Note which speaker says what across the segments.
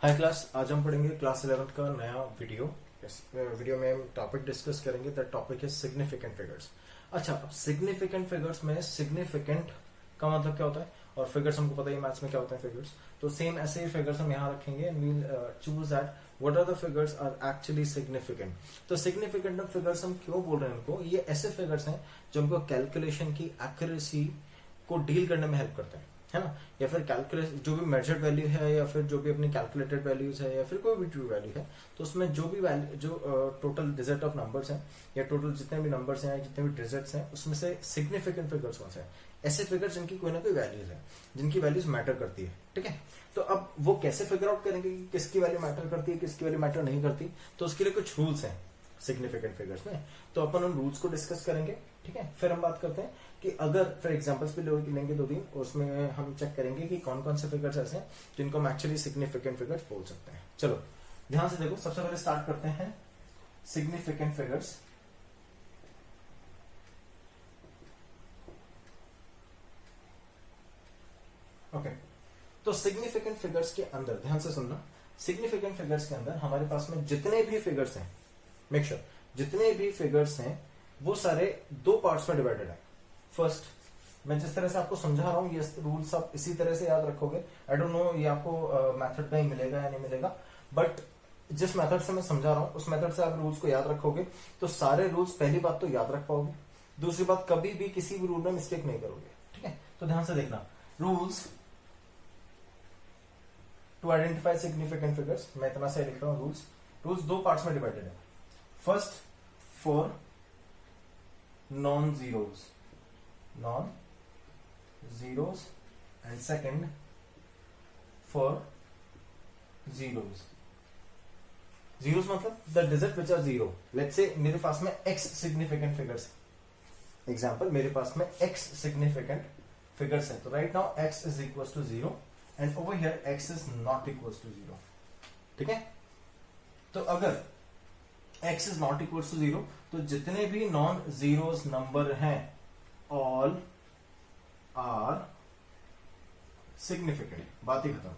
Speaker 1: हाय class, आज हम पढ़ेंगे क्लास 11 का नया वीडियो। इस वीडियो में हम टॉपिक डिस्कस करेंगे। The topic is significant figures. अच्छा, अब सिग्निफिकेंट फिगर्स में सिग्निफिकेंट का मतलब क्या होता है, और फिगर्स हमको पता ही मैथ्स में क्या होते हैं फिगर्स। तो सेम ऐसे ही फिगर्स हम यहाँ रखेंगे and we'll choose that what are the figures are actually significant. तो सिग्निफिकेंट फिगर्स हम क्यों बोल रहे हैं उनको, ये ऐसे फिगर्स हैं जो हमको कैलकुलेशन की एक्यूरेसी को डील करने में हेल्प करते हैं, है ना। या फिर कैलकुलेट जो भी मेजर्ड वैल्यू है, या फिर जो भी अपनी कैलकुलेटेड वैल्यूज है, या फिर कोई भी ट्रू वैल्यू है, तो उसमें जो भी वैल्यू जो टोटल डिजिट ऑफ नंबर्स हैं, या टोटल जितने भी नंबर्स हैं, जितने भी डिजिट्स हैं, उसमें से सिग्निफिकेंट फिगर्स कौन से हैं। ऐसे फिगर्स जिनकी कोई ना कोई वैल्यूज है, जिनकी वैल्यूज मैटर करती है, ठीक है। तो अब वो कैसे फिगर आउट करेंगे कि किसकी वैल्यू मैटर करती है, किसकी वैल्यू मैटर नहीं करती। तो उसके लिए कुछ रूल्स हैं सिग्निफिकेंट फिगर्स में। तो अपन उन रूल्स को डिस्कस करेंगे, ठीक है। फिर हम बात करते हैं कि अगर फॉर एग्जांपल्स भी लेंगे दो तीन, उसमें हम चेक करेंगे कि कौन कौन से फिगर्स ऐसे हैं जिनको हम एक्चुअली सिग्निफिकेंट फिगर्स बोल सकते हैं। चलो ध्यान से देखो, सबसे पहले स्टार्ट करते हैं सिग्निफिकेंट फिगर्स। ओके, तो सिग्निफिकेंट फिगर्स के अंदर ध्यान से सुनना, सिग्निफिकेंट फिगर्स के अंदर हमारे पास में जितने भी फिगर्स हैं, मेक श्योर जितने भी फिगर्स हैं वो सारे दो पार्ट्स में डिवाइडेड है। फर्स्ट, मैं जिस तरह से आपको समझा रहा हूं ये रूल्स आप इसी तरह से याद रखोगे। आई डोंट नो ये आपको मेथड कहीं मिलेगा या नहीं मिलेगा, बट जिस मेथड से मैं समझा रहा हूं उस मेथड से आप रूल्स को याद रखोगे तो सारे रूल्स पहली बात तो याद रख पाओगे, दूसरी बात कभी भी किसी भी रूल में मिस्टेक नहीं करोगे, ठीक है। तो ध्यान से देखना, rules to identify significant figures, मैं इतना से लिख रहा हूं। रूल्स दो पार्ट्स में डिवाइडेड है। First, for non zeros and second for zeros मतलब the digit which are zero. Let's say मेरे पास में x सिग्निफिकेंट फिगर्स, एग्जांपल मेरे पास में x सिग्निफिकेंट फिगर्स है, तो right now x is equal to 0 and over here x is not equal to 0, ठीक है। तो अगर x is not equal to 0 तो जितने भी नॉन जीरोस नंबर हैं ऑल आर सिग्निफिकेंट, बात ही खत्म।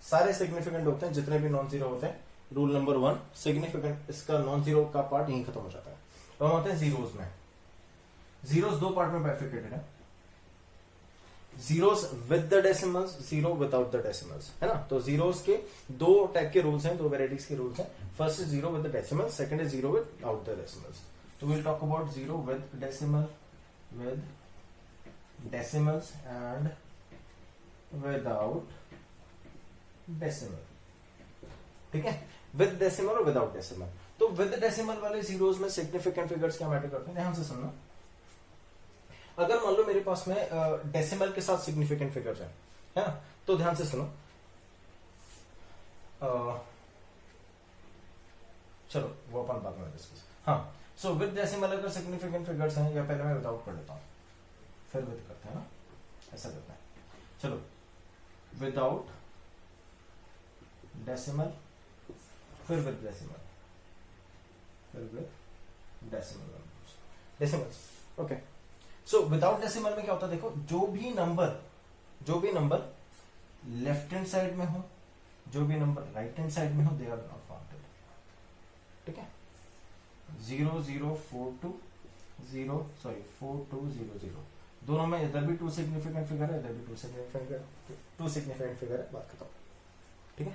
Speaker 1: सारे सिग्निफिकेंट होते हैं जितने भी नॉन जीरो होते हैं। रूल नंबर 1, सिग्निफिकेंट, इसका नॉन जीरो का पार्ट यहीं खत्म हो जाता है। तो हम आते हैं जीरोस में। जीरोस दो पार्ट में बाइफिकेटेड है, zeros with the decimals, zero without the decimals, है ना। तो जीरोस के दो टाइप के रूल्स हैं, दो वेराइटीज के रूल्स हैं। First is zero with the decimals, second is zero without the decimals. तो will talk about zero with decimals and without decimal, ठीक है। विद डेसिमल और विदाउट डेसिमल। तो विद डेसिमल वाले जीरोस में सिग्निफिकेंट फिगर्स क्या matter करते हैं, ध्यान से सुनना। अगर मान लो मेरे पास में डेसिमल के साथ सिग्निफिकेंट फिगर्स है ना, तो ध्यान से सुनो। चलो वो अपन बाद में डिस्कस। हाँ, सो विद डेसिमल अगर सिग्निफिकेंट फिगर्स हैं, या पहले मैं विदाउट कर लेता हूं फिर विद करते हैं ना, ऐसा करते हैं। चलो, विदाउट डेसिमल फिर विद डेसिमल, फिर with decimals, okay. So without decimal में क्या होता है, देखो जो भी नंबर लेफ्ट हैंड साइड में हो, जो भी नंबर राइट हैंड साइड में हो, दे आर नॉट काउंटेड, ठीक है। 4200 दोनों में इधर भी टू सिग्निफिकेंट फिगर है, इधर भी टू सिग्निफिकेंट फिगर है, बात खत्म, ठीक है।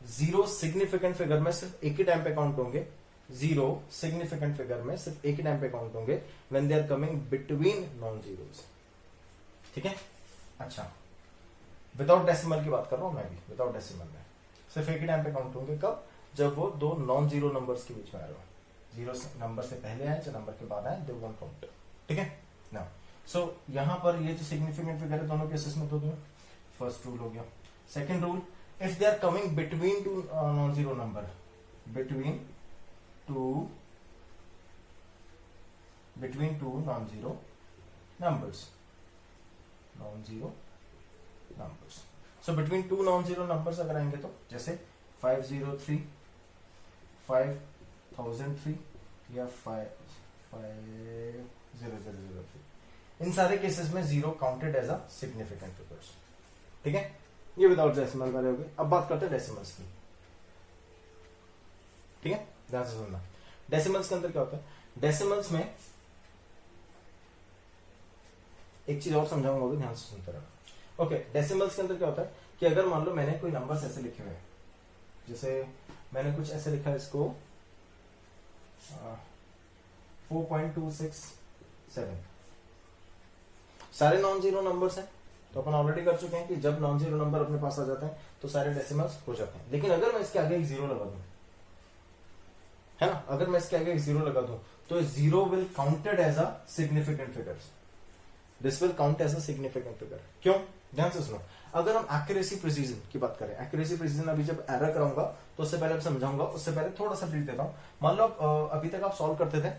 Speaker 1: जीरो सिग्निफिकेंट फिगर में सिर्फ एक ही टाइम पे काउंट होंगे, जीरो सिग्निफिकेंट फिगर में सिर्फ एक ही टाइम पे काउंट होंगे when they are coming between non zeros, ठीक है। अच्छा, विदाउट डेसिमल की बात कर रहा हूं मैं भी। विदाउट डेसिमल में सिर्फ एक ही टाइम पे काउंट होंगे, कब, जब वो दो नॉन जीरो नंबर्स के बीच में आ रहे हो। जीरो नंबर से पहले आए चाहे नंबर के बाद आए, दे वोंट काउंट, ठीक है ना। सो यहां पर ये जो सिग्निफिकेंट फिगर है दोनों केसेस में, तो फर्स्ट रूल हो गया। Second rule, if they are coming between two non-zero number, between two non-zero numbers, so between two non-zero numbers अगर आएंगे तो जैसे 503 5003 या 50003, इन सारे केसेस में zero counted as a significant figures, ठीक है। ये विदाउट डेसिमल वाले हो गए। अब बात करते हैं डेसिमल्स की, ठीक है, ध्यान से सुनना। डेसिमल्स के अंदर क्या होता है, डेसिमल्स में एक चीज और समझाऊंगा, भी ध्यान से सुनते रहना। ओके, डेसिमल्स के अंदर क्या होता है कि अगर मान लो मैंने कोई नंबर्स ऐसे लिखे हुए हैं, जैसे मैंने कुछ ऐसे लिखा है इसको 4.267, सारे नॉन जीरो नंबर्स हैं, तो अपन ऑलरेडी कर चुके हैं कि जब नॉन जीरो नंबर अपने पास आ जाते हैं तो सारे डेसिमल्स हो जाते हैं। लेकिन अगर मैं इसके आगे एक जीरो लगा दूं, है ना, अगर मैं इसके आगे एक जीरो लगा दूं तो zero will counted as a significant figure, this will count as a significant figure. क्यों, ध्यान से सुनो। अगर हम एक्यूरेसी प्रिसीजन की बात करें, एक्यूरेसी प्रिसीजन अभी जब एरर कराऊंगा तो उससे पहले समझाऊंगा, उससे पहले थोड़ा सा ब्रीफ देता हूं। मान लो अभी तक आप सॉल्व करते थे,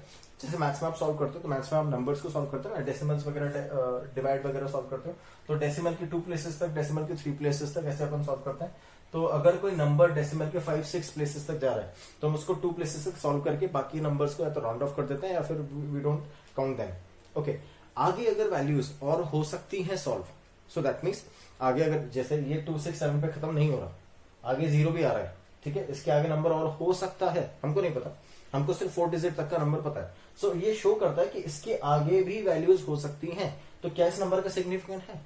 Speaker 1: जैसे मैथ्स में आप सॉल्व करते हो तो मैथ्स में आप नंबर्स को सॉल्व करते हो ना, डेसिमल्स वगैरह डिवाइड वगैरह सॉल्व करते हो, तो डेसिमल के 2 प्लेसेस तक, डेसिमल के 3 प्लेसेस तक ऐसे अपन सॉल्व करते हैं। तो अगर कोई नंबर डेसिमल के 5-6 प्लेसेस तक जा रहा है तो हम उसको 2 प्लेसेस तक सॉल्व करके बाकी नंबर्स को या तो राउंड ऑफ कर देते हैं या फिर we don't count them. Okay, आगे अगर वैल्यूज और हो सकती हैं सॉल्व, सो दैट मीन्स आगे अगर जैसे ये 267 पे खत्म नहीं हो रहा, आगे 0 भी आ रहा है, ठीक है, इसके आगे नंबर और हो सकता है, हमको नहीं पता, हमको सिर्फ 4 डिजिट तक का नंबर पता है। सो ये शो करता है कि इसके आगे भी वैल्यूज हो सकती हैं, तो क्या इस नंबर का सिग्निफिकेंट है,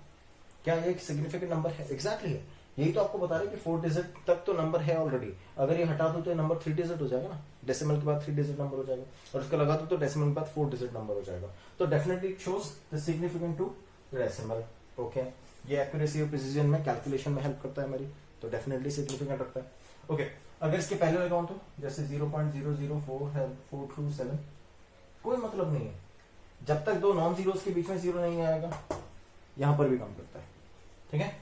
Speaker 1: क्या ये सिग्निफिकेंट नंबर है? एग्जैक्टली है, यही तो आपको बता रहे हैं कि 4 डिजिट तक तो नंबर है ऑलरेडी। अगर ये हटा दो तो ये नंबर 3 डिजिट हो जाएगा ना, डेसिमल के बाद 3 डिजिट नंबर हो जाएगा, और उसका लगा दो तो डेसिमल के बाद 4 डिजिट नंबर हो जाएगा। तो definitely it shows the significant to decimal. Okay, ये एक्यूरेसी और प्रिसीजन में, कैलकुलेशन में हेल्प करता है हमारी, तो डेफिनेटली सिग्निफिकेंट रखता है। ओके, अगर इसके पहले लगाऊं तो जैसे 0.00427, कोई मतलब नहीं है, जब तक दो नॉन जीरोस के बीच में जीरो नहीं आएगा, यहां पर भी काम करता है, ठीक है।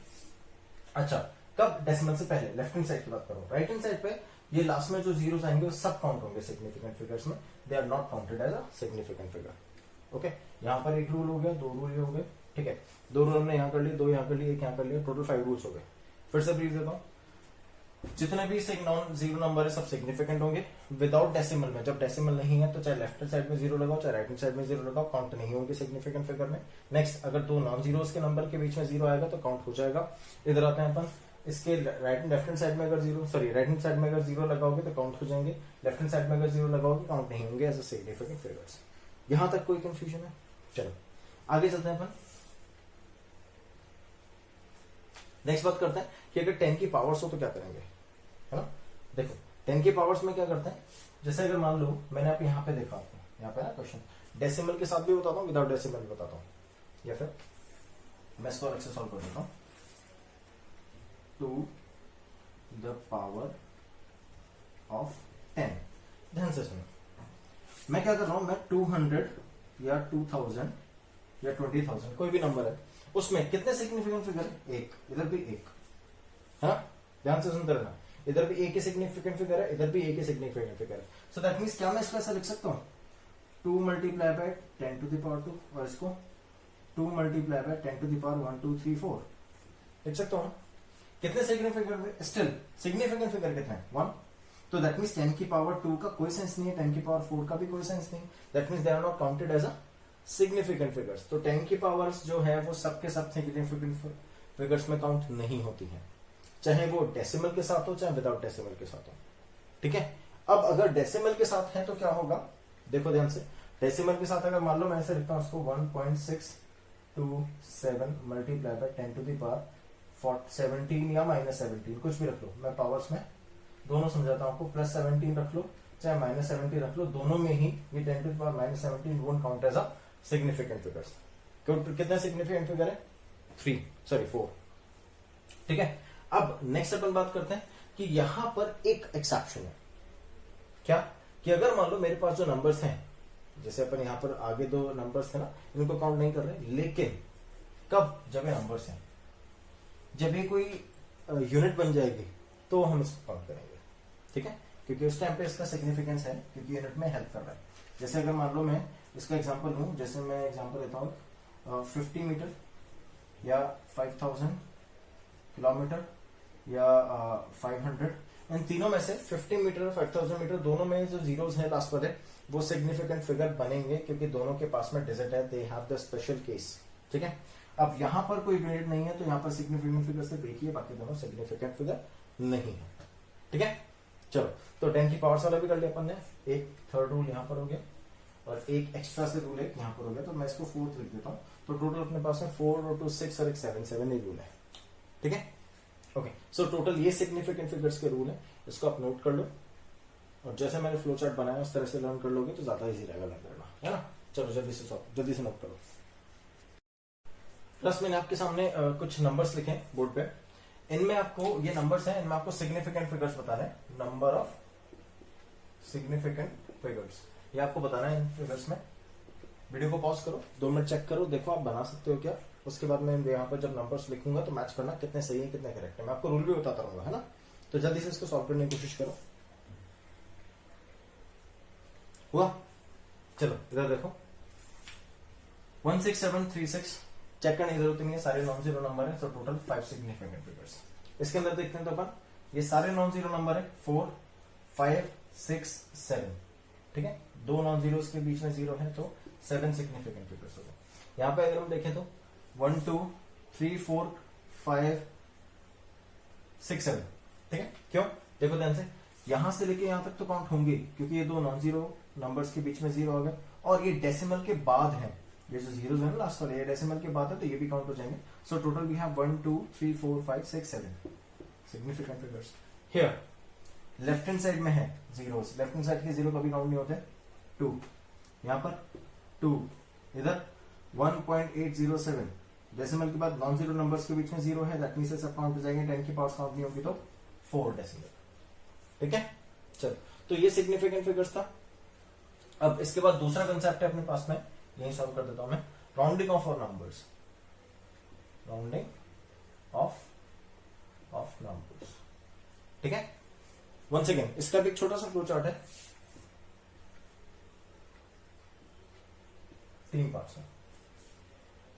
Speaker 1: अच्छा, कब डेसिमल से पहले, लेफ्ट हैंड साइड की बात करो, राइट हैंड साइड पे ये लास्ट में जो जीरोस आएंगे वो सब काउंट होंगे सिग्निफिकेंट फिगर्स में, they are not counted as a significant figure. Okay, यहां पर एक रूल हो गया, 2 रूल हो गए, ठीक है, 2 रूल हमने यहां कर लिए, 2 यहां कर लिए, 1 यहां कर लिया, टोटल 5 रूल्स हो गए। फिर से ब्रीफ देता हूं, जितने भी नॉन जीरो नंबर है सब सिग्निफिकेंट होंगे विदाउट डेसिमल में। जब डेसिमल नहीं है तो चाहे लेफ्ट हैंड साइड में 0 लगाओ चाहे राइट हैंड साइड में 0 लगाओ, काउंट नहीं होंगे सिग्निफिकेंट फिगर में। नेक्स्ट, अगर 2 नॉन जीरोस के नंबर के बीच में 0 आएगा तो काउंट हो जाएगा। इधर आते हैं अपन, इसके लेफ्ट हैंड साइड में अगर राइट हैंड साइड में अगर 0 लगाओगे तो काउंट हो जाएंगे, लेफ्ट हैंड साइड में अगर 0 लगाओगे काउंट नहीं होंगे एज अ सिग्निफिकेंट फिगर्स। यहां तक कोई कंफ्यूजन है? चलो आगे चलते हैं अपन। नेक्स्ट बात करते हैं कि अगर 10 की पावर्स हो तो क्या करेंगे, है ना। देखो 10 की पावर्स में क्या करते हैं, जैसे अगर मान लो मैंने आप यहाँ पे देखा, आपको यहाँ पे ना क्वेश्चन डेसिमल के साथ भी बताता हूँ, विदाउट डेसिमल भी बताता हूँ, या फिर मैं इसको अलग से सॉल्व कर देता हूँ। 2 द पावर ऑफ 10, ध्यान से सुनो, मैं क्या कर रहा हूं, मैं 200 या 2000 या 20,000 कोई भी नंबर है, उसमें कितने सिग्निफिकेंट फिगर है? 1, इधर भी 1, हाँ ध्यान से सुनते रहना, इधर भी 1 ही सिग्निफिकेंट फिगर है, इधर भी 1 ही सिग्निफिकेंट फिगर है। सो दैट मीन्स क्या मैं इसको ऐसा लिख सकता हूँ, 2 multiply by 10 to the power 2, और इसको 2 multiply by 10 to the power 1 2 3 4 लिख सकता हूँ। कितने सिग्निफिकेंट, स्टिल सिग्निफिकेंट फिगर कितने हैं? 1। तो दैट मीन्स 10 की पावर 2 का कोई सेंस नहीं है, 10 की पावर 4 का भी कोई सेंस नहीं, that means they are not counted as a significant figures. तो 10 की पावर्स जो है वो सबके सब सिग्निफिकेंट फिगर्स में काउंट नहीं होती है, चाहे वो डेसिमल के साथ हो चाहे विदाउट डेसिमल के साथ हो, ठीक है। अब अगर डेसिमल के साथ है तो क्या होगा, देखो ध्यान से, डेसिमल के साथ अगर मान लो मैं ऐसे लिखता हूं उसको 1.627 multiply by 10 to the power 17 या -17, कुछ भी रख लो, मैं पावर्स में दोनों समझाता हूं आपको, +17 रख लो चाहे -17 रख लो, दोनों में ही ये 10 to the power -17 won't count as a significant figures. कितने सिग्निफिकेंट फिगर है? 4, ठीक है। अब नेक्स्ट अपन बात करते हैं कि यहां पर एक एक्सेप्शन है, क्या कि अगर मान लो मेरे पास जो नंबर्स हैं, जैसे अपन यहां पर आगे 2 नंबर्स थे ना, इनको काउंट नहीं कर रहे, लेकिन कब, जब ये नंबर्स हैं, जब ये कोई यूनिट बन जाएगी तो हम इसको काउंट करेंगे, ठीक है, क्योंकि उस टाइम पे इसका सिग्निफिकेंस है, क्योंकि यूनिट में हेल्प कर रहा है। जैसे अगर मान लो मैं इसका एग्जांपल लूं, जैसे मैं एग्जांपल लेता हूं 50 मीटर या 5000 किलोमीटर या 500, इन तीनों में से 50 मीटर और 5000 मीटर दोनों में जो जीरोस है लास्ट वाले वो सिग्निफिकेंट फिगर बनेंगे, क्योंकि दोनों के पास में डिजिट है, they have the special case, ठीक है। अब यहाँ पर कोई यूनिट नहीं है तो यहाँ पर सिग्निफिकेंट फिगर से देखिए, बाकी दोनों सिग्निफिकेंट फिगर नहीं है। ठीक है, चलो तो 10 की पावर्स वाला भी कर लिया अपन ने, एक थर्ड रूल यहाँ पर हो गया और एक एक्स्ट्रा से रूल एक यहाँ पर हो गया, तो मैं इसको 4 लिख देता हूँ। तो टोटल अपने पास में 4 और 2 6 और एक 7 ही रूल है। ठीक है, ओके, सो टोटल ये सिग्निफिकेंट फिगर्स के रूल है, इसको आप नोट कर लो और जैसे मैंने फ्लो चार्ट बनाया उस तरह से लर्न कर लोगे तो ज्यादा इजी रहेगा लर्न करना, है ना। चलो जल्दी से नोट करो। प्लस मैंने आपके सामने कुछ नंबर्स लिखे बोर्ड पे, इनमें आपको ये नंबर्स हैं, इनमें आपको सिग्निफिकेंट फिगर्स बताने हैं, नंबर ऑफ सिग्निफिकेंट फिगर्स, ये आपको बताना है इन फिगर्स में। वीडियो को पॉज करो, 2 मिनट चेक करो, देखो आप बना सकते हो क्या। उसके बाद मैं यहाँ पर जब नंबर्स लिखूंगा तो मैच करना कितने सही है कितने करेक्ट है, मैं आपको रूल भी बताता रहूंगा, है ना। तो जल्दी से इसको सॉल्व करने की कोशिश करो। हुआ, चलो इधर देखो 16736 चेक करने की जरूरत नहीं है, सारे नॉन जीरो नंबर है, तो टोटल 5 सिग्निफिकेंट फिगर्स। इसके अंदर देखते हैं तो अपन, ये सारे नॉन जीरो नंबर है, 4 5 6 7। ठीक है, 2 नॉन जीरो के बीच में 0 है, तो 7 सिग्निफिकेंट फिगर्स हो गए। यहाँ पे अगर हम देखें तो 1 2 3 4 5 6 7। ठीक है, क्यों, देखो ध्यान से, यहां से लेके यहां तक तो काउंट होंगे क्योंकि ये 2 नॉन जीरो नंबर्स के बीच में 0 हो गए, और ये डेसिमल के बाद है, ये जो जीरो है ना लास्ट वाले, ये डेसिमल के बाद है, तो ये भी काउंट हो जाएंगे। So total we have 1 2 3 4 5 6 7 significant figures. Here left hand side में है जीरोस, लेफ्ट हैंड साइड के 0 कभी काउंट नहीं होते। 2 यहाँ पर 2, इधर 1.807, डेसिमल के बाद नॉन जीरो नंबर्स के बीच में 0 है, दैट मींस सब काउंट हो जाएंगे, 10 की पावर्स काउंट नहीं होगी तो 4 डेसिमल। ठीक है, चलो तो ये सिग्निफिकेंट फिगर्स था। अब इसके बाद दूसरा कंसेप्ट है अपने पास में, यही सॉल्व कर देता हूं मैं, राउंडिंग ऑफ और नंबर्स, राउंडिंग ऑफ नंबर्स। ठीक है, वंस अगेन इसका भी एक छोटा सा फ्लो चार्ट है, 3 पार्ट्स है।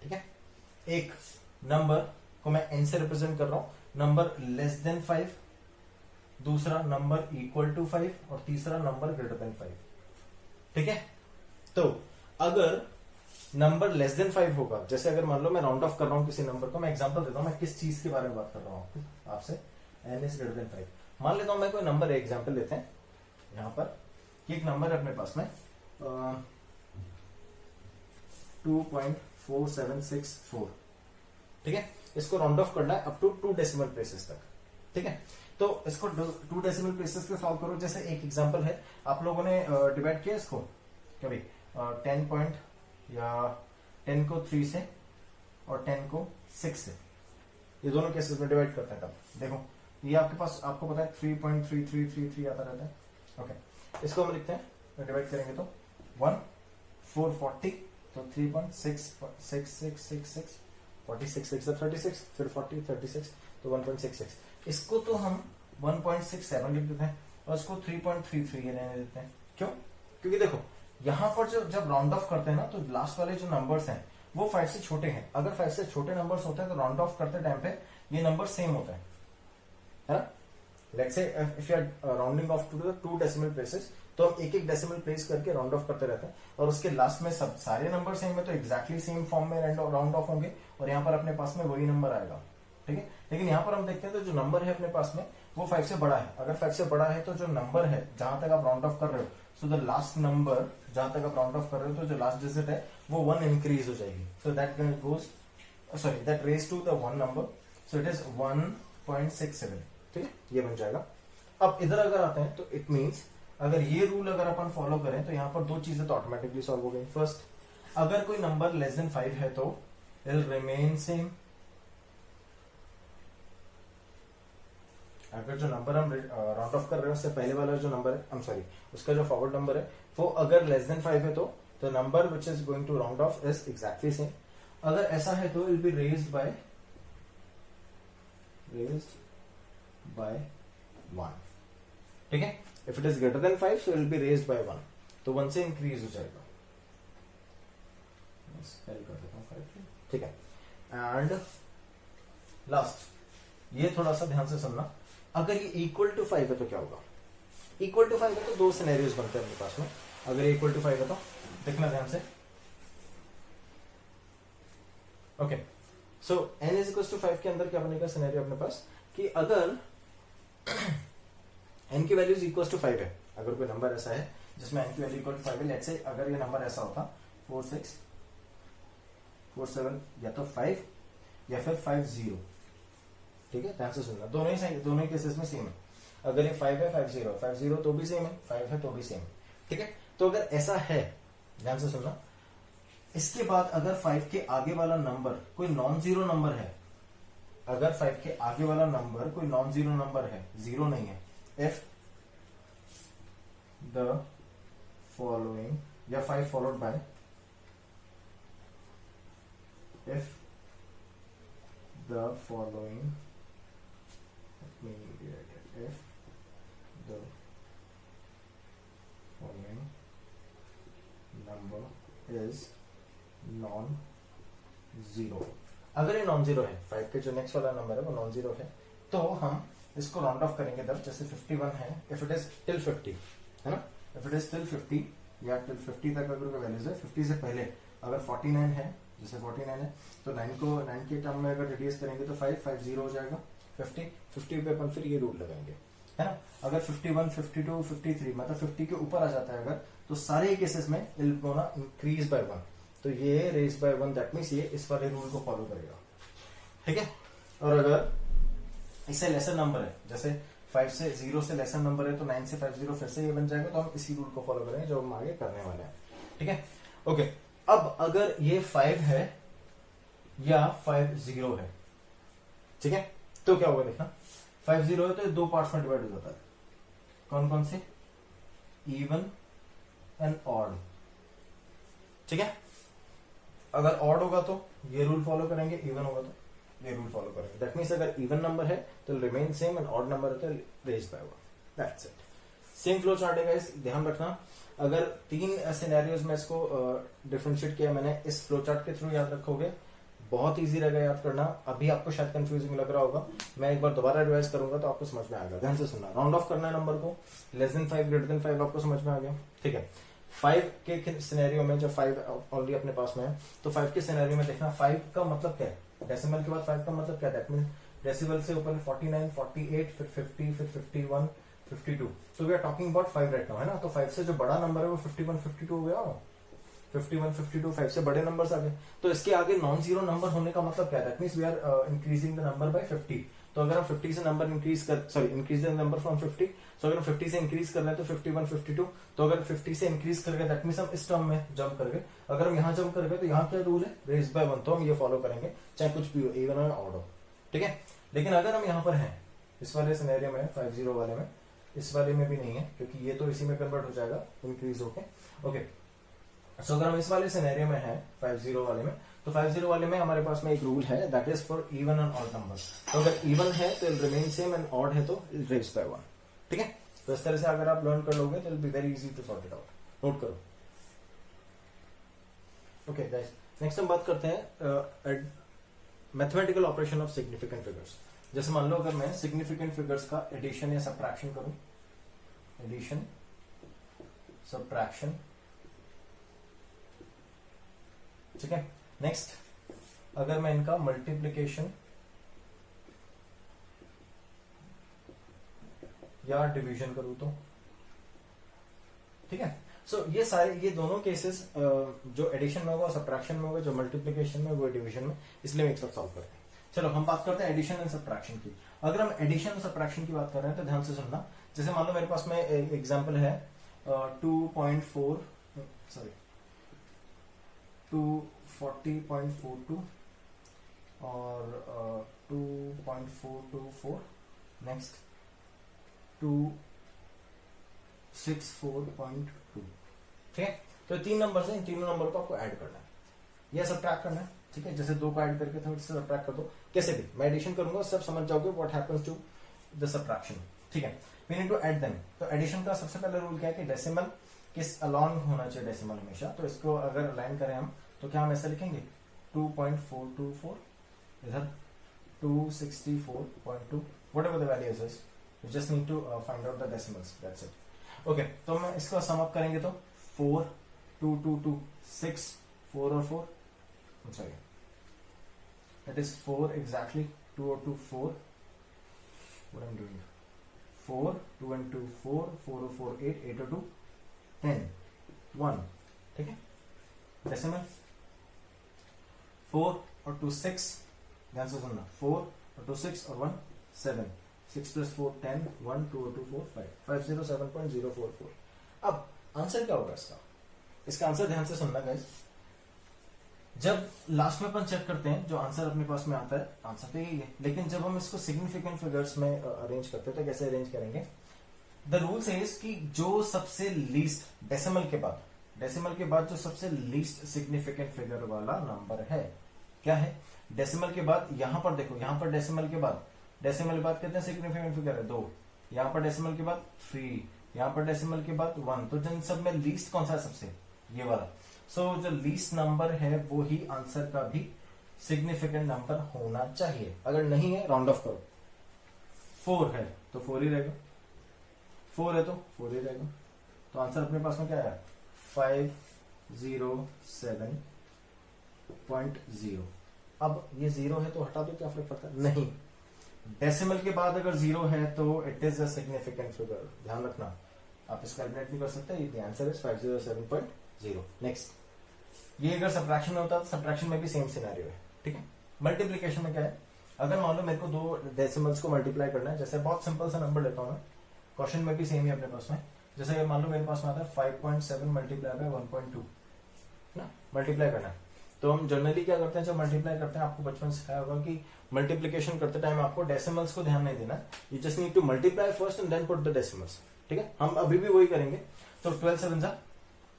Speaker 1: ठीक है, एक नंबर को मैं n से रिप्रेजेंट कर रहा हूं, नंबर लेस देन 5, दूसरा नंबर इक्वल टू 5 और तीसरा नंबर ग्रेटर देन 5। ठीक है, तो अगर नंबर लेस देन 5 होगा, जैसे अगर मान लो मैं राउंड ऑफ कर रहा हूं किसी नंबर को, मैं एग्जांपल देता हूं, मैं किस चीज के बारे में बात कर रहा हूं आपसे, n इज ग्रेटर देन 5। मान लेता हूं मैं कोई नंबर है, एग्जांपल लेते हैं यहां पर, एक नंबर है अपने पास में 2.4764। ठीक है, इसको राउंड ऑफ करना है अप टू 2 डेसिमल प्लेसेस तक। ठीक है, तो इसको 2 डेसिमल प्लेसेस पे सॉल्व करो। जैसे एक एग्जांपल है, आप लोगों ने डिवाइड किया इसको कभी 10 पॉइंट या 10 को 3 से और 10 को 6 से, ये दोनों केसेस में डिवाइड करते हैं। तब देखो ये आपके पास, आपको पता है 3.3333 आता रहता है। ओके, इसको हम लिखते हैं, डिवाइड करेंगे तो 1 440, तो 3.66666 46 6 36, फिर 40 36, तो 1.66। इसको तो हम 1.67 लिख देते हैं और इसको 3.33 रहने देते हैं। क्यों, क्योंकि देखो यहां पर जब राउंड ऑफ करते हैं ना, तो लास्ट वाले जो नंबर्स हैं वो 5 से छोटे हैं। अगर 5 से छोटे नंबर्स होते हैं तो राउंड ऑफ करते टाइम पे ये नंबर सेम होता है ना। Let's say if you are rounding off to the 2 decimal places, तो हम एक एक डेसिमल प्लेस करके राउंड ऑफ करते रहते हैं, और उसके लास्ट में सब सारे नंबर सेम है तो एग्जैक्टली सेम फॉर्म में राउंड ऑफ होंगे, और यहाँ पर अपने पास में वही नंबर आएगा। ठीक है, लेकिन यहाँ पर हम देखते हैं तो जो नंबर है अपने पास में वो 5 से बड़ा है। अगर 5 से बड़ा है तो जो नंबर है जहां तक आप राउंड ऑफ कर रहे हो, सो द लास्ट नंबर जहां तक आप राउंड ऑफ कर रहे हो, तो जो लास्ट डिजिट है वो 1 इंक्रीज हो जाएगी। So that goes that raise to the 1 number, so it is 1.67। ठीक है, ये बन जाएगा। अब इधर अगर आते हैं तो इट मीन्स अगर ये रूल अगर अपन फॉलो करें तो यहाँ पर 2 चीजें तो ऑटोमेटिकली सॉल्व हो गई। फर्स्ट, अगर कोई नंबर लेस देन 5 है तो इट विल रिमेन सेम। अगर जो नंबर हम राउंड ऑफ कर रहे हैं उससे पहले वाला जो नंबर है, आई एम सॉरी, उसका जो फॉरवर्ड नंबर है वो अगर लेस देन 5 है तो the number which is going to round off is exactly same. अगर ऐसा है तो it will be raised by 1। ठीक है, if it is greater than 5 so it will be raised by 1, तो 1 से इंक्रीज हो जाएगा। कर देता हूं 5। ठीक है, एंड लास्ट, ये थोड़ा सा ध्यान से सुनना, अगर ये इक्वल टू 5 है तो क्या होगा। इक्वल टू 5 है तो 2 सिनेरियोज बनते हैं अपने पास में। अगर इक्वल टू 5 है तो देखना ध्यान से। Okay, so n is equal to 5 के अंदर क्या बनेगा सिनेरियो अपने पास कि अगर n की वैल्यू इक्वल टू 5 है, अगर कोई नंबर ऐसा है जिसमें n की वैल्यू इक्वल टू 5 है, लेट्स से अगर ये नंबर ऐसा होता 4 6 4 7 या तो 5 या फिर 5 0, ठीक है, ध्यान से सुनना, दोनों ही केसेस में सेम है। अगर ये 5 है 5 0 तो भी सेम है, 5 है तो भी सेम है, ठीक है। तो अगर ऐसा है, ध्यान से सुनना, इसके बाद अगर 5 के आगे वाला नंबर कोई नॉन जीरो नंबर है, अगर 5 के आगे वाला नंबर कोई नॉन जीरो नंबर है, जीरो नहीं है, इफ द फॉलोइंग या 5 followed by, if the following, if the following number is non zero, अगर ये नॉन जीरो है, 5 के जो नेक्स्ट वाला नंबर है वो नॉन जीरो है, तो हम इसको राउंड ऑफ करेंगे तब, जैसे 51 है, इफ इट इज टिल 50 है ना, इफ इट इज टिल 50 या टिल 50 तक अगर कोई वैल्यूज है, 50 से पहले अगर 49 है, जैसे 49 है तो 9 के टर्म में अगर रिड्यूस करेंगे तो 5 0 हो जाएगा, 50 पे अपन फिर ये रूल लगाएंगे, है ना। अगर 51 52 53 मतलब 50 के ऊपर आ जाता है अगर, तो सारे केसेस में इल होना इंक्रीज बाय 1, तो ये रेज बाय 1, दैट मींस ये इस वाले रूल को फॉलो करेगा, ठीक है। और अगर इससे लेसर नंबर है, जैसे 5 से 0 से लेसर नंबर है तो 9 से 50 फिर से ये बन जाएगा, तो हम इसी रूल को फॉलो करेंगे जो हम आगे करने वाले हैं, ठीक है। ओके, अब अगर ये 5 है या 5 0 है, ठीक है, तो क्या होगा देखना, 5 0 है तो दो पार्ट्स में डिवाइड हो जाता है, कौन कौन से, इवन एंड ऑड, ठीक है। अगर ऑड होगा तो ये रूल फॉलो करेंगे, इवन होगा तो ये रूल फॉलो करेंगे, दैट मींस अगर इवन नंबर है तो remain same and odd number है तो raise by 1, that's it. Same flow chart है गाइस, ध्यान रखना। अगर 3 सिनेरियोज में इसको डिफरेंशिएट किया मैंने, इस फ्लो चार्ट के थ्रू याद रखोगे, बहुत इजी रहेगा याद करना। अभी आपको शायद कंफ्यूजिंग लग रहा होगा, मैं एक बार दोबारा रिवाइज करूंगा तो आपको समझ में आएगा। ध्यान से सुनना, राउंड ऑफ करना है नंबर को, लेस देन 5 ग्रेटर देन 5, आपको समझ में आ गया, ठीक है। 5 के सिनेरियो में, जब 5 ऑलरेडी अपने पास में है, तो 5 के सिनेरियो में देखना 5 का मतलब क्या है, डेसिमल के बाद 5 का मतलब क्या है, दैट मींस डेसिमल से ऊपर 49 48 फिर 50 फिर 51 52, तो we are talking about 5 right now, है ना। तो 5 से जो बड़ा नंबर है वो 51 52 हो गया, 51 52 5 से बड़े नंबर्स आ गए, तो इसके आगे नॉन जीरो नंबर होने का मतलब क्या है, that means we are increasing the number by 50। तो अगर हम 50 से number increase the number from 50, so अगर हम 50 से इंक्रीज कर रहे हैं तो 51 52, तो अगर 50 से इंक्रीज कर गए दैट मींस हम इस टर्म में जंप कर गए। अगर हम यहाँ जंप कर गए तो यहाँ क्या रूल है, रेज बाय 1, तो हम ये फॉलो करेंगे चाहे कुछ भी हो, इवन और ऑड हो, ठीक है। लेकिन अगर हम यहाँ पर हैं इस वाले सिनेरियो में 5 0 वाले में, इस वाले में भी नहीं है क्योंकि ये तो इसी में कन्वर्ट हो जाएगा इंक्रीज होके, ओके। सो अगर हम इस वाले सिनेरियो में हैं 5 0 वाले में, तो 5 0 वाले में हमारे पास में एक रूल है, that is for even and odd number. तो अगर इवन है तो रिमेन सेम एंड ऑड है तो रेज बाय 1, ठीक है। तो इस तरह से अगर आप लर्न कर लोगे तो be very easy to sort it out, note करो। ओके गाइस, नेक्स्ट हम बात करते हैं mathematical operation of significant figures. जैसे मान लो अगर मैं सिग्निफिकेंट फिगर्स का एडिशन या सब्ट्रैक्शन करूं, एडिशन सब्ट्रैक्शन, ठीक है। नेक्स्ट अगर मैं इनका मल्टीप्लिकेशन या डिवीजन करूं तो, ठीक है। सो ये सारे, ये दोनों केसेस जो एडिशन में होगा सब्ट्रैक्शन में होगा, जो मल्टीप्लिकेशन में वो डिवीजन में, इसलिए हम एक साथ सॉल्व करते हैं। चलो हम बात करते हैं एडिशन एंड सब्ट्रैक्शन की। अगर हम एडिशन और सब्ट्रैक्शन की बात कर रहे हैं तो ध्यान से सुनना। जैसे मान लो मेरे पास में एक एग्जांपल है 240.42 और 2.424, नेक्स्ट 264.2, ठीक है। तो 3 नंबर है, इन तीनों नंबर को आपको ऐड करना है या सब्ट्रैक्ट करना है, ठीक है। जैसे 2 को ऐड करके थोड़ा सा सब्ट्रैक्ट कर दो, कैसे भी मैं एडिशन करूंगा सब समझ जाओगे what happens to the subtraction, ठीक है। We need to add them. तो एडिशन का सबसे पहला रूल क्या है कि डेसिमल किस अलोंग होना चाहिए, डेसिमल हमेशा। तो इसको अगर अलाइन करें हम तो क्या हम ऐसा लिखेंगे 2.424, इधर 264.2, whatever the value is, you just need to find out the decimals, that's it, okay। तो मैं इसको सम अप करेंगे तो 4 2 2 2 6 4 और 4, sorry That is 4 exactly. 2 or 2 4. What I'm doing? 4, 2 and 2 4, 4 or 4 8, 8 or 2 10, 1. ठीक है? डेसिमल 4 और 2 6. ध्यान से सुनना. 4 और 2 6 और 1 7. 6 plus 4 10, 1 2 और 2 4 5. 507.044. अब आंसर क्या होगा इसका? इसका आंसर ध्यान से सुनना गाइस. जब लास्ट में अपन चेक करते हैं जो आंसर अपने पास में आता है, आंसर तो यही है, लेकिन जब हम इसको सिग्निफिकेंट फिगर्स में अरेंज करते हैं तो कैसे अरेंज करेंगे? द रूल सेज कि जो सबसे लीस्ट डेसिमल के बाद जो सबसे लीस्ट सिग्निफिकेंट फिगर वाला नंबर है, क्या है? डेसिमल के बाद, यहां पर देखो, यहां पर डेसिमल के बाद कितने सिग्निफिकेंट फिगर है? 2. यहां पर डेसिमल के बाद 3, यहां पर डेसिमल के बाद 1. तो जिन सब में लीस्ट कौन सा है? सबसे ये वाला. सो जो लीस्ट नंबर है वो ही आंसर का भी सिग्निफिकेंट नंबर होना चाहिए. अगर नहीं है राउंड ऑफ करो. 4 है तो 4 ही रहेगा, 4 है तो 4 ही रहेगा. तो आंसर अपने पास में क्या है? 507.0. अब ये 0 है तो हटा दो, क्या फर्क पड़ता है? नहीं. डेसिमल के बाद अगर 0 है तो it is a significant figure. ध्यान रखना, आप इसका कैलकुलेट नहीं कर सकते. The answer is 507.0. नेक्स्ट, ये अगर सब्ट्रैक्शन में होता है तो सब्ट्रैक्शन में भी सेम सिनेरियो है. ठीक है. मल्टीप्लिकेशन में क्या है? अगर मान लो मेरे को 2 डेसिमल्स को मल्टीप्लाई करना है, जैसे बहुत सिंपल सा नंबर लेता हूं मैं, क्वेश्चन में भी सेम ही अपने पास में. जैसे अगर मान लो मेरे पास में आता है 5.7 मल्टीप्लाई बाय 1.2 ना, मल्टीप्लाई करना है. तो हम जनरली क्या करते हैं जब मल्टीप्लाई करते हैं, आपको बचपन से सिखाया होगा कि मल्टीप्लिकेशन करते टाइम आपको डेसिमल्स को ध्यान नहीं देना. You just need to multiply first and then put the decimals. ठीक है. हम अभी भी वही करेंगे. तो 12 7 जा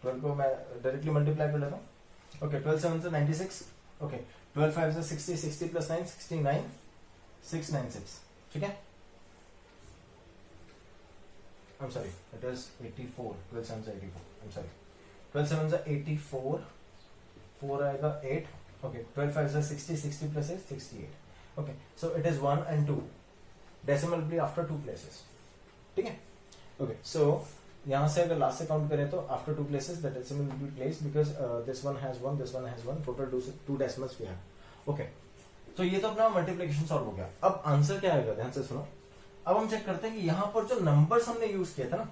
Speaker 1: 12 को मैं डायरेक्टली मल्टीप्लाई कर लेता हूँ. ओके, 12 7 से 96. ओके, 12 5 से 60, 60 प्लस 9 69, 696. ठीक है. I'm sorry, it is 84. 12 7 से 84. I'm sorry. 12 7 से 84. 4 आएगा 8. ओके, 12 5 से 60, 60 plus 8 68. Okay, so it is 1 and 2. Decimal will be after 2 places. ठीक है. ओके, so यहां से अगर लास्ट से काउंट करें तो after 2 places the decimal will be placed because this one has 1, this one has 1, total 2 decimals we have. Okay, तो ये तो अपना मल्टीप्लिकेशन सॉल्व हो गया. अब आंसर क्या आएगा? ध्यान से सुनो. अब हम चेक करते हैं कि यहां पर जो नंबर्स हमने यूज किया था ना,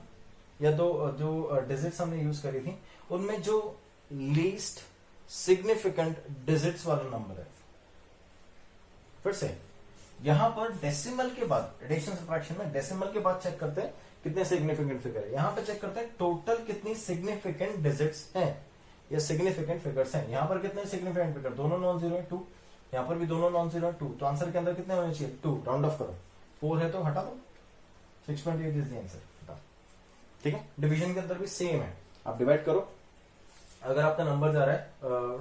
Speaker 1: या जो डिजिट्स हमने यूज करी थी, उनमें जो लीस्ट सिग्निफिकेंट डिजिट्स वाला नंबर है. फिर से यहां पर डेसिमल के बाद, एडिशन सब्ट्रैक्शन में डेसिमल के बाद चेक करते हैं कितने सिग्निफिकेंट फिगर है. यहां पर चेक करते हैं टोटल कितनी सिग्निफिकेंट डिजिट्स हैं या सिग्निफिकेंट फिगर्स हैं. यहां पर कितने सिग्निफिकेंट फिगर? दोनों नॉन जीरो है, 2. यहां पर भी दोनों नॉन जीरो है, 2. तो आंसर के अंदर कितने होने चाहिए? 2. राउंड ऑफ करो. 4 है तो हटा दो. 6.8 इज द आंसर. हटा. ठीक है. डिवीजन के अंदर भी सेम है. आप डिवाइड करो. अगर आपका नंबर जा रहा है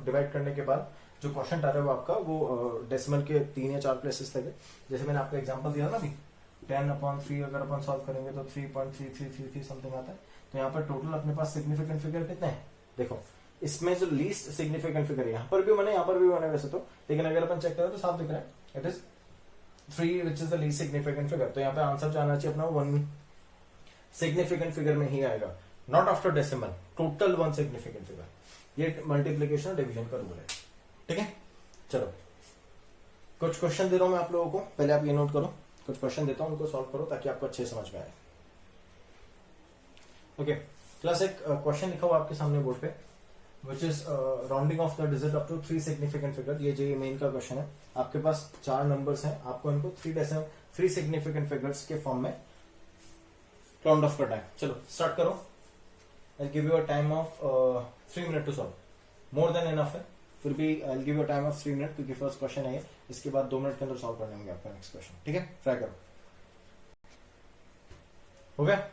Speaker 1: डिवाइड करने के बाद जो क्वेश्चन आ रहा है वो आपका वो डेसिमल के 3 या 4 प्लेसेस तक है. जैसे मैंने आपको एग्जांपल दिया ना अभी, 10/3 अगर अपन सॉल्व करेंगे तो 3.3333 समथिंग आता है. तो यहाँ पर टोटल अपने पास सिग्निफिकेंट फिगर कितने हैं? देखो, इसमें जो लीस्ट सिग्निफिकेंट फिगर है, यहाँ पर भी बने, यहाँ पर भी बने वैसे तो, लेकिन अगर अपन चेक करें तो साफ दिख रहा है. It is 3 which is the least significant figure. तो यहाँ पे आंसर जो आना चाहिए अपना 1 सिग्निफिकेंट फिगर में ही आएगा, not after decimal. Total 1 significant figure. ये मल्टीप्लीकेशन और डिवीजन का रूल है. ठीक है. चलो, कुछ क्वेश्चन दे रहा हूं मैं आप लोगों को, पहले आप ये नोट करो. कुछ क्वेश्चन देता हूं, उनको सॉल्व करो ताकि आपको अच्छे समझ में आए. ओके, क्लास एक क्वेश्चन लिखा हुआ आपके सामने बोर्ड पे, which is rounding off the digit up to 3 significant figure. ये जेईई मेन का क्वेश्चन है. आपके पास 4 नंबर्स हैं, आपको इनको 3 सिग्निफिकेंट फिगर्स के फॉर्म में राउंड ऑफ करना है. चलो स्टार्ट करो. I give you a time of 3 minute to solve. More than enough है, फिर भी I give you a time of 3 minute क्योंकि फर्स्ट क्वेश्चन है ये. इसके बाद 2 मिनट के अंदर सॉल्व करने होंगे आपका नेक्स्ट क्वेश्चन. ठीक है, ट्राई करो. हो गया?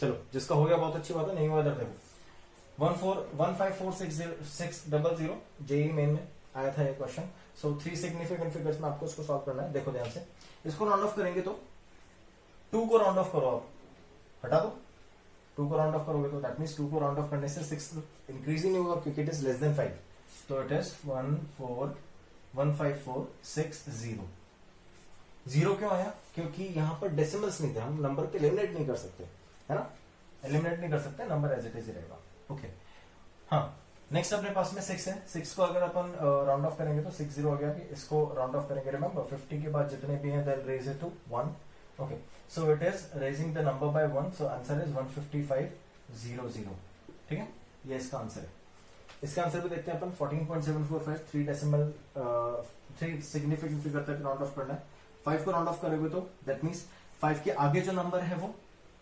Speaker 1: चलो, जिसका हो गया बहुत अच्छी बात है, नहीं हुआ इधर देखो. 1544600 जेईई मेन में आया था ये क्वेश्चन. सो 3 सिग्निफिकेंट फिगर्स में आपको इसको सॉल्व करना है. देखो ध्यान से, इसको राउंड ऑफ करेंगे तो 2 को राउंड ऑफ करो, आप हटा दो. 2 को राउंड ऑफ करोगे तो दैट मींस 2 को राउंड ऑफ करने से 6 इंक्रीज ही नहीं होगा क्योंकि इट इज लेस देन 5. तो इट इज 1515460. 0 क्यों आया? क्योंकि यहां पर डेसिमल्स नहीं थे, हम नंबर को एलिमिनेट नहीं कर सकते, है ना. एलिमिनेट नहीं कर सकते, नंबर एज इट इज रहेगा. ओके. हाँ, नेक्स्ट अपने पास में 6 है। 6 को अगर अपन राउंड ऑफ करेंगे तो 60 हो गया। इसको राउंड ऑफ करेंगे, रिमेंबर 50 के बाद जितने भी हैं then raise it to 1। Okay, so it is raising the number by 1, so answer is 15500। ठीक है, ये इसका आंसर है। इसका आंसर भी देखते हैं अपन 14.745, 3 डेसिमल 3 सिग्निफिकेंट फिगर तक राउंड ऑफ करना है। 5 को राउंड ऑफ करोगे तो दैट मीन्स 5 के आगे जो नंबर है वो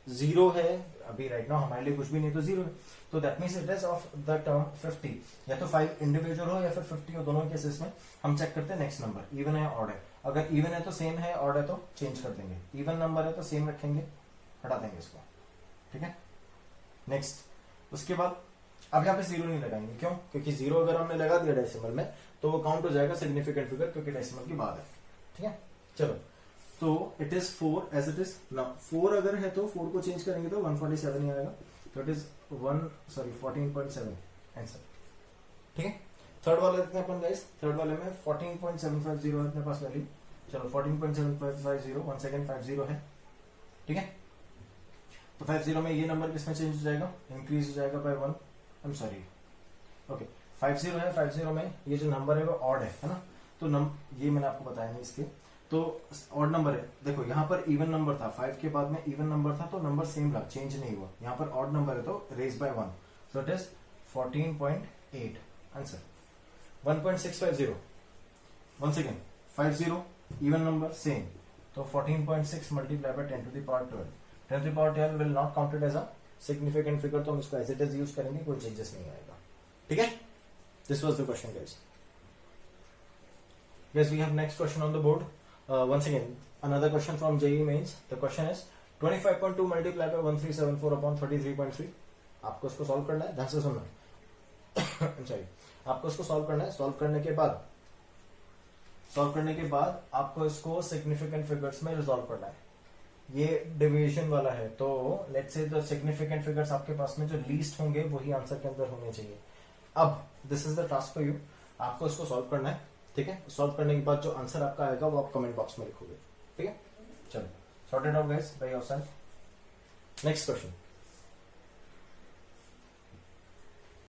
Speaker 1: 0 है। अभी राइट नाउ हमारे लिए कुछ भी नहीं तो 0 है, तो that means it is of the term 50। या तो 5 इंडिविजुअल हो या फिर 50 हो, दोनों केसेस में हम चेक करते हैं नेक्स्ट नंबर इवन है ऑड है। अगर इवन है तो सेम है, ऑड है तो चेंज कर देंगे। इवन नंबर है तो सेम रखेंगे, हटा देंगे इसको। ठीक है, नेक्स्ट उसके बाद अब यहाँ पे 0 नहीं लगाएंगे, क्यों? क्योंकि 0 अगर हमने लगा दिया डेसिमल में तो वो काउंट हो जाएगा सिग्निफिकेंट फिगर, क्योंकि डेसिमल की बात है। ठीक है, चलो तो it is 4 as it is now. 4 अगर है तो 4 को चेंज करेंगे तो 147 ही आएगा, तो इट इज 14.7 आंसर। ठीक है, थर्ड वाला देखते हैं अपन गाइस। थर्ड वाले में 14.750 है अपने पास वैल्यू। चलो 14.750 वन सेकेंड 50 है। ठीक है, तो 50 में ये नंबर किसमें चेंज हो जाएगा? इंक्रीज हो जाएगा by 1। I am sorry, okay 50 है। 50 में ये जो नंबर है वो ऑड है ना, तो ये मैंने आपको बताया नहीं इसके, तो ऑड नंबर है। देखो यहाँ पर इवन नंबर था, 5 के बाद में इवन नंबर था तो नंबर सेम रहा, चेंज नहीं हुआ। यहाँ पर ऑड नंबर है तो raise by 1, so it is 14.8 answer. 1.650 one second 50 even number same, तो 14.6 multiply by 10 to the power 12। 10 to the power 12 will not counted as a significant figure, तो हम इसको एज इट इज यूज करेंगे, कोई changes नहीं आएगा। ठीक है, this was the question guys. Yes, we have next question on the board. Once again, another question from JEE Mains. The question is 25.2 multiplied by 1374 upon 33.3. आपको इसको solve करना है, ध्यान से सुनना। सॉरी, आपको इसको सॉल्व करना है। सॉल्व करने के बाद आपको इसको सिग्निफिकेंट फिगर्स में रिजॉल्व करना है। ये डिविजन वाला है, तो let's say the significant figures आपके पास में जो लीस्ट होंगे वही आंसर के अंदर होने चाहिए। अब this is the task for you, आपको इसको सॉल्व करना है। ठीक है, सॉल्व करने के बाद जो आंसर आपका आएगा वो आप कमेंट बॉक्स में लिखोगे। ठीक है, चलो sorted out guys by yourself. Next question.